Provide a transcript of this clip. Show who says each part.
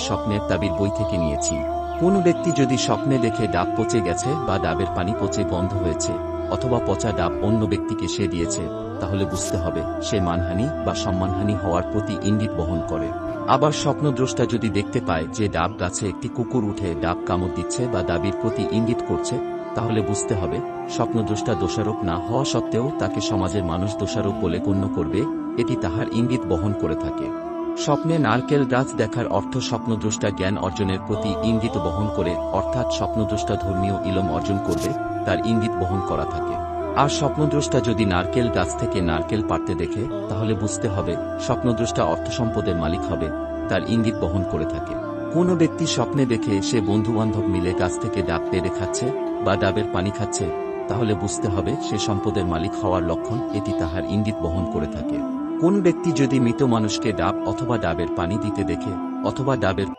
Speaker 1: স্বপ্নের তাবির বই থেকে নিয়েছি। কোনো ব্যক্তি যদি স্বপ্নে দেখে ডাব পচে গেছে বা ডাবের পানি পচে বন্ধ হয়েছে অথবা পচা ডাব অন্য ব্যক্তিকে সে দিয়েছে, তাহলে বুঝতে হবে সে মানহানি বা সম্মানহানি হওয়ার প্রতি ইঙ্গিত বহন করে। আবার স্বপ্নদ্রষ্টা যদি দেখতে পায় যে ডাব গাছে একটি কুকুর উঠে ডাব কামড় দিচ্ছে বা দাবির প্রতি ইঙ্গিত করছে, তাহলে বুঝতে হবে স্বপ্নদ্রষ্টা দোষারোপ না হওয়া সত্ত্বেও তাকে সমাজের মানুষ দোষারোপ বলে গণ্য করবে, এটি তাহার ইঙ্গিত বহন করে থাকে। স্বপ্নে নারকেল গাছ দেখার অর্থ স্বপ্নদ্রষ্টা জ্ঞান অর্জনের প্রতি ইঙ্গিত বহন করে, অর্থাৎ স্বপ্নদ্রষ্টা ধর্মীয় ইলম অর্জন করবে তার ইঙ্গিত বহন করা থাকে। আর স্বপ্নদ্রষ্টা যদি নারকেল গাছ থেকে নারকেল পাড়তে দেখে, তাহলে বুঝতে হবে স্বপ্নদ্রষ্টা অর্থসম্পদের মালিক হবে, তার ইঙ্গিত বহন করে থাকে। কোনো ব্যক্তি স্বপ্নে দেখে সে বন্ধুবান্ধব মিলে গাছ থেকে ডাব পেড়ে খাচ্ছে বা ডাবের পানি খাচ্ছে, তাহলে বুঝতে হবে সে সম্পদের মালিক হওয়ার লক্ষণ, এটি তাহার ইঙ্গিত বহন করে থাকে। কোন ব্যক্তি যদি মৃত মানুষকে ডাব অথবা ডাবের পানি দিতে দেখে অথবা ডাবের